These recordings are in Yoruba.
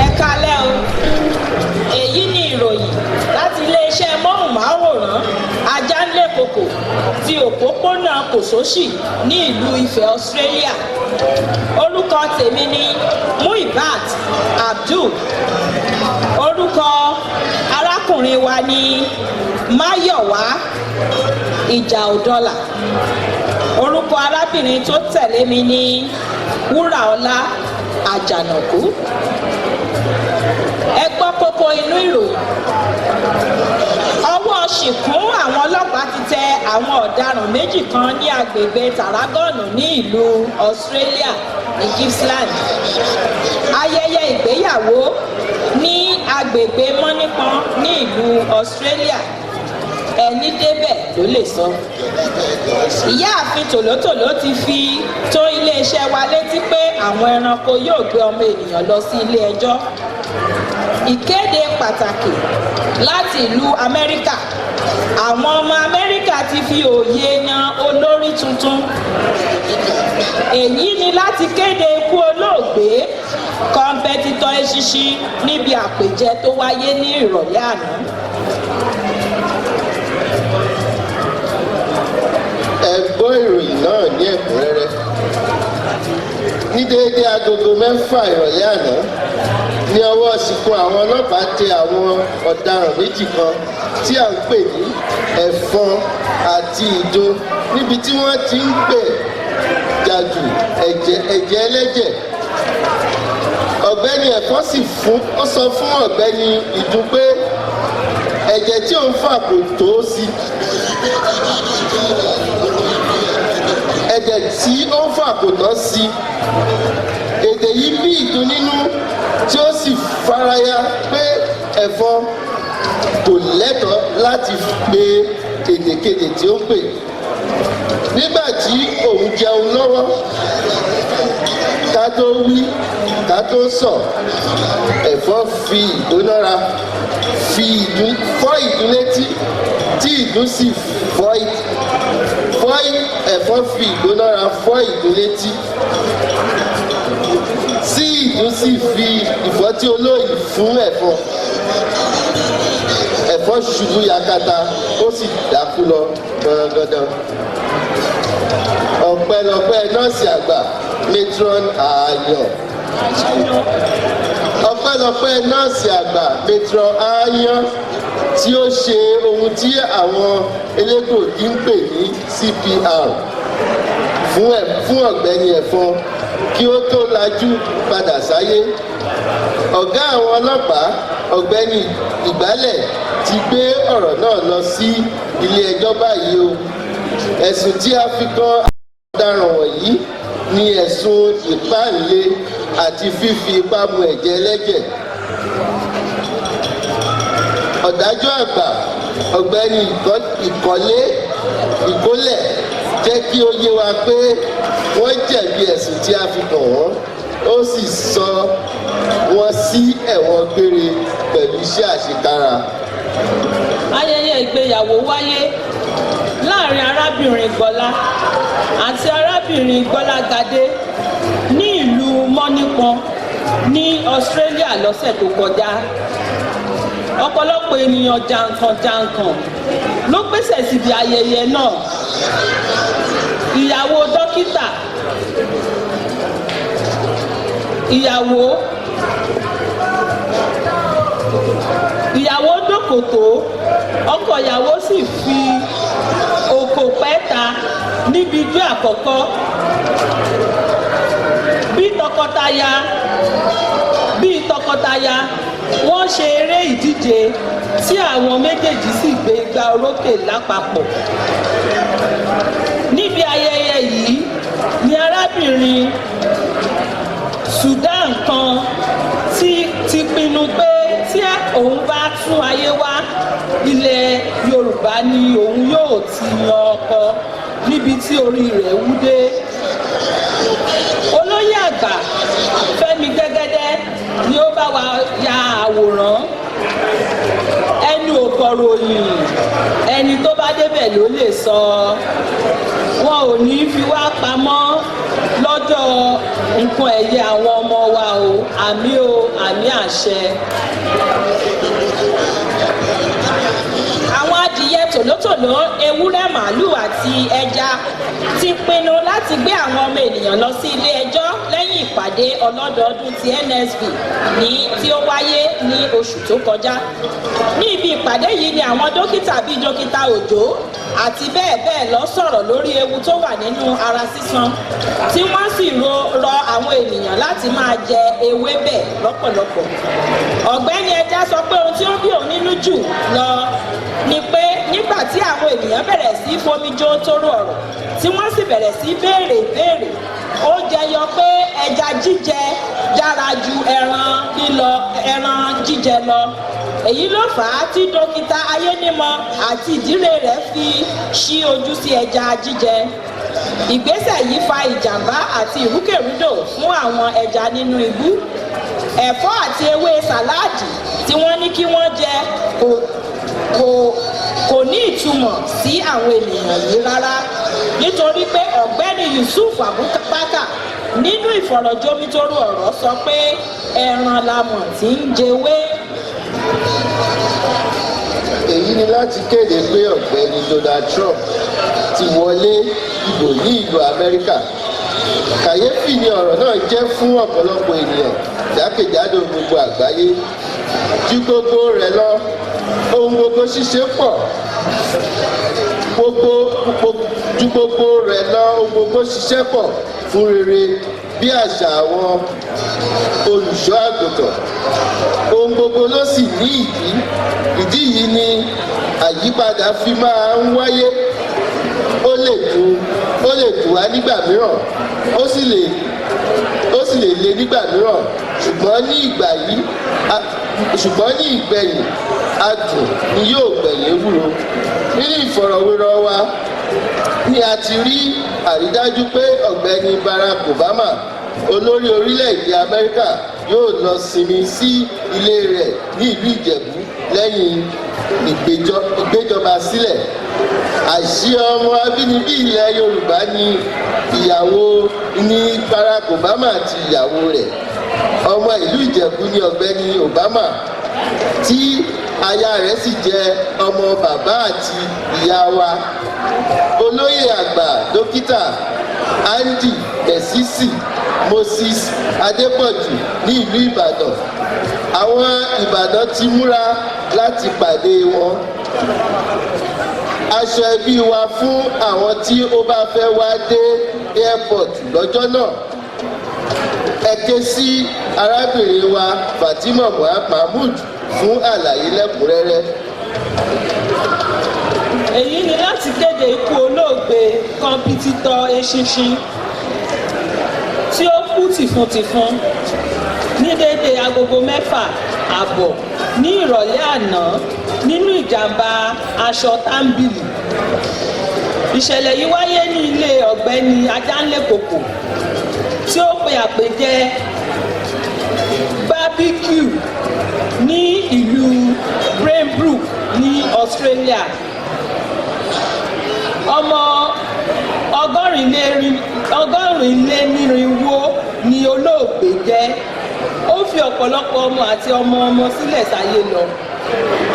Ẹ kálẹ́ o, èyí ni ìròyìn láti iléeṣẹ́ móhùnmáwòrán Ajánlékòkò ti òpópónà Kòsóṣì ní ìlú Ifẹ̀, Australia. Orúkọ tèmi ni Muibat Abdul. Orúkọ arákùnrin wa ni Máyọ̀wá Ìjàòdọ́là. Orúkọ arábìnrin tó tẹ̀lé mi ni Wúràọlá Àjànàkú. Ẹ gbọ́ kókó inú ìròyìn. Ọwọ́ ṣìkún àwọn ọlọ́pàá ti tẹ àwọn ọ̀daràn méjì kan ní agbègbè Tarragona ní ìlú Australia ní Gippsland. Ayẹyẹ ìgbéyàwó ní agbègbè Mọ́nípọn ní ìlú Australia. Ẹni débẹ̀ ló lè sọ. Ìyáàfin tòlótòló ti fi tó iléeṣẹ́ wa létí pé àwọn ẹranko yóò gbé ọmọ ènìyàn lọ sí ilé ẹjọ́. Ìkéde pàtàkì láti ìlú Amẹ́ríkà. Àwọn ọmọ Amẹ́ríkà ti fi òye yan olórí tuntun. Èyí ni láti kéde ikú olóògbé kọmpẹtitọ̀ Eṣinṣin níbi àpèjẹ tó wáyé ní ìrọ̀lẹ́ àná. Ẹ gbọ́ ìròyìn náà ní ẹ̀kúnrẹ́rẹ́. Ní déédéé agogo 6 ìrọ̀lẹ́ àná ní ọwọ́ ṣìkún àwọn ọlọ́pàá tẹ àwọn ọ̀daràn méjì kan tí à ń pè ní Ẹ̀fọn àti Ìdó níbi tí wọ́n ti ń gbẹ̀ jàjù ẹ̀jẹ̀ ẹlẹ́jẹ̀. Ọ̀gbẹ́ni Ẹ̀fọn sì sọ fún ọ̀gbẹ́ni Ìdó pé ẹ̀jẹ̀ tí òun fà kò tó sí. Ẹ̀jẹ̀ tí ó ń fà kò tọ́ sí. Èdè yìí bí Ìdó nínú tí ó sì faraya pé Ẹ̀fọn kò lẹ́tọ̀ọ́ láti pe èdèkedè tí ó pè. Nígbà tí òun jẹun lọ́wọ́, ká tó wí ká tó sọ, Ẹ̀fọn fi ìgbónára fọ́ Ìdó létí tí Ìdó sì Ẹ̀fọn fi ìgbónára fọ́ Ìdó létí tí Ìdó sì fi ìfọ́tí olóyìn fún Ẹ̀fọn. Ẹ̀fọn ṣubú yakata ó sì dákú lọ gbọ̀nrangandan. Ọpẹ́lọpẹ́ nọ́ọ̀sì àgbà matron Ààyàn. Ọpẹ́lọpẹ́ nọ́ọ̀sì àgbà matron Ààyàn tí ó ṣe ohun tí àwọn elégbòogi ń pè ní CPR fún ọ̀gbẹ́ni Ẹ̀fọn kí ó tó lajú padà sáyé. Ọ̀gá àwọn ọlọ́pàá ọ̀gbẹ́ni Ìgbálẹ̀ ti gbé ọ̀rọ̀ náà lọ sí ilé ẹjọ́ báyìí o. Ẹ̀sùn tí a fi kan àwọn ọ̀daràn wọ̀nyí ni ẹ̀sùn ìpáǹle àti fífi ipá mu ẹ̀jẹ̀ ẹlẹ́jẹ̀. Ọ̀dájọ́ àgbà ọ̀gbẹ́ni Ìkólẹ̀ jẹ́ kí ó yé wa pé wọ́n jẹ̀bi ẹ̀sùn tí a fi kàn wọ́n, ó sì sọ wọ́n sí ẹ̀wọ̀n gbére pẹ̀lú iṣẹ́ àṣekára. Ayẹyẹ ìgbéyàwó wáyé láàrin arábìnrin Gbọ́lá àti arábìnrin Gbọ́lágadé ní ìlú Mọ́nípọn ní Australia lọ́sẹ̀ tó kọjá. Ọ̀pọ̀lọpọ̀ ènìyàn jàǹkàn ló pèsè síbi ayẹyẹ náà. Ìyàwó dókítà, ìyàwó dókòtò, ọkọ ìyàwó sì fi òkò pẹ́ta níbi ijó àkọ́kọ́. Bí tọkọtaya wọ́n ṣe eré ìdíje tí àwọn méjèèjì sì gbé igbá orókè lápapọ̀. Níbi ayẹyẹ yìí ni arábìnrin Sudan kan ti pinnu pé tí òun bá tún ayé wá, ilẹ̀ Yorùbá ni òun yóò ti yan ọkọ níbi tí orí rẹ̀ wú dé. Olóyè àgbà Fẹ́mi Gbẹ́gẹ́dẹ́ ni ó bá wa ya àwòrán. Ẹnu ò kọ̀ròyìn, ẹni tó bá débẹ̀ ló lè sọ. Wọn ò ní fi wá pamọ́ lọ́jọ́ nǹkan ẹ̀yẹ àwọn ọmọ wa o, àmì àṣẹ. Àwọn adìyẹ tòlótòló, ewúrẹ́, màálùú àti ẹja ti pinnu láti gbé àwọn ọmọ ènìyàn lọ sí ilé ẹjọ́ lẹ́yìn ìpàdé ọlọ́dọọdún ti NSB tí ó wáyé ní oṣù tó kọjá. Ní ibi ìpàdé yìí ni àwọn dókítà bíi dókítà Òjó àti bẹ́ẹ̀ bẹ́ẹ̀ lọ sọ̀rọ̀ lórí ewu tó wà nínú ara sísan, tí wọ́n sì rọ àwọn ènìyàn láti máa jẹ ewébẹ̀ lọ́pọ̀lọpọ̀. Ọ̀gbẹ́ni Ẹja sọ pé ohun tí ó bí òun nínú jù lọ ni pé nígbà tí àwọn ènìyàn bẹ̀rẹ̀ sí fomijó tóró ọ̀rọ̀ tí wọ́n sì bẹ̀rẹ̀ sí béèrè ìbéèrè, ó jẹyọ pé ẹja jíjẹ dára ju ẹran jíjẹ lọ. Èyí ló fà á tí dókítà Ayénímọ àti ìdílé rẹ̀ fi ṣí ojú sí ẹja jíjẹ. Ìgbésẹ̀ yìí fa ìjàmbá àti ìrúkèrúdò fún àwọn ẹja nínú ibú. Ẹ̀fọ́ àti ewé sàláàdì tí wọ́n ní kí wọ́n jẹ kò ní ìtumọ̀ sí àwọn ènìyàn yìí rárá, nítorí pé ọ̀gbẹ́ni Yusuf Abubakar nínú ìfọ̀rọ̀jomitoro ọ̀rọ̀ sọ pé ẹran lamọ̀ tí ń jẹwé. Èyí ni láti kéde pé ọ̀gbẹ́ni Donald Trump ti wọlé ìbò ní ìlú Amẹ́ríkà. Kàyéfì ni ọ̀rọ̀ náà jẹ́ fún ọ̀pọ̀lọpọ̀ ènìyàn jákèjádò gbogbo àgbáyé. Ju gbogbo rẹ̀ lọ, ohun gbogbo ṣíṣe pọ̀. Ju gbogbo rẹ̀ lọ, ohun gbogbo ṣiṣẹ́ pọ̀ fún rere bí àṣà àwọn olùṣọ́ àgùntàn. Ohun gbogbo ló sì ní ìdí. Ìdí yìí ni àyípadà fi máa ń wáyé. Ó lè dùn wá nígbà mìíràn, ó sì lè le nígbà mìíràn, ṣùgbọ́n ní ìgbẹ̀yìn adùn ni yóò gbẹ̀yìn ewúro. Nínú ìfọ̀rọ̀wérọ̀ wa ni a ti rí àrídájú pé ọ̀gbẹ́ni Barack Obama, olórí orílẹ̀-èdè Amẹ́ríkà, yóò lọ sinmi sí ilé rẹ̀ ní ìlú Ìjẹ̀bú lẹ́yìn ìgbéjọba sílẹ̀. Àṣì ọmọ abínibí ilẹ̀ Yorùbá ni Barack Obama àti ìyàwó rẹ̀. Ọmọ ìlú Ìjẹ̀bú ni ọ̀gbẹ́ni Obama, tí aya rẹ̀ sì jẹ́ ọmọ bàbá àti ìyá wa. Olóyè àgbà dókítà Andy Mesisi Moses Adépọ̀jù ní ìlú Ìbàdàn. Àwọn Ìbàdàn ti múra láti pàdé wọn. Aṣọ ẹbí wa fún àwọn tí ó bá fẹ́ wá dé airport lọ́jọ́ náà. Ẹ ké sí arábìnrin wa Fatima Mahmood fún àlàyé lẹ́kùnrẹ́rẹ́. Èyí ni láti kéde ikú olóògbé kọmpitítọ̀ Eṣinṣin tí ó kú tìfun-tìfun ní déédéé agogo 6:30 ní ìrọ̀lẹ́ àná nínú ìjàmbá aṣọ tábìlì. Ìṣẹ̀lẹ̀ yìí wáyé ní ilé ọ̀gbẹ́ni Ajánlékòkò tí ó pe àpèjẹ barbecue ní ìlú Brainbrook ní Australia. Ọmọ 184 ni olóògbé jẹ́. Ó fi ọ̀pọ̀lọpọ̀ ọmọ àti ọmọ sílẹ̀ sáyé lọ.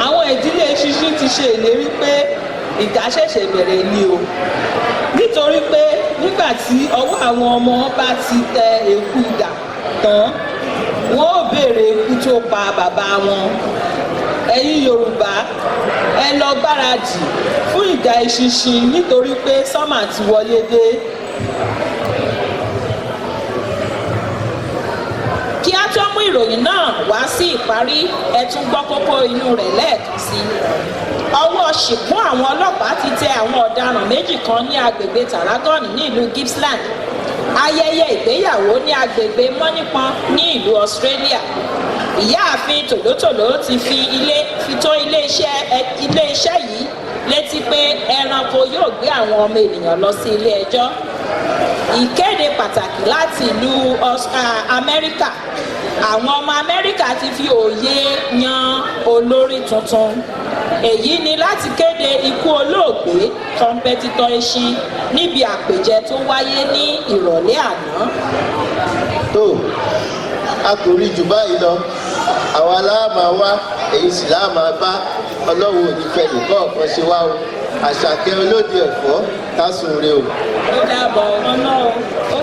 Àwọn ìdílé Eṣinṣin ti ṣe ìlérí pé ìjà ṣẹ̀ṣẹ̀ bẹ̀rẹ̀ ni o, nítorí pé nígbà tí ọwọ́ àwọn ọmọ bá ti tẹ èkú idà tán, wọ́n ó béèrè ikú tó pa bàbá wọn. Ẹ̀yin Yorùbá, ẹ lọ gbáradì fún ìjà Eṣinṣin nítorí pé sọ́mà ti wọlé dé. Kí á tó mú ìròyìn náà wá sí ìparí, ẹ tún gbọ́ kókó inú rẹ̀ lẹ́ẹ̀kan sí. Ọwọ́ ṣìkún àwọn ọlọ́pàá ti tẹ àwọn ọ̀daràn méjì kan ní agbègbè Tarragona ní ìlú Gippsland. Ayẹyẹ ìgbéyàwó ní agbègbè Mọ́nípọn ní ìlú Australia. Ìyáàfin tòlótòló ti fi tó ilé-iṣẹ́ yìí létí pé ẹranko yóò gbé àwọn ọmọ ènìyàn lọ sí ilé ẹjọ́. Ìkéde pàtàkì láti ìlú Amẹ́ríkà. Àwọn ọmọ Amẹ́ríkà ti fi òye yan olórí tuntun. Èyí ni láti kéde ikú olóògbé kọmpẹtitọ̀ Ẹṣin níbi àpèjẹ tó wáyé ní ìrọ̀lẹ́ àná. tó a kò rí jù báyìí lọ àwa láàmà wá èyí sì láàmà bá ọlọ́run ònífẹ́ nìkan ọ̀kan ṣe wá o Àṣàkẹ́ olóde ẹ̀fọ́ ká sùn re o. ó dàbọ̀ ọmọ náà ó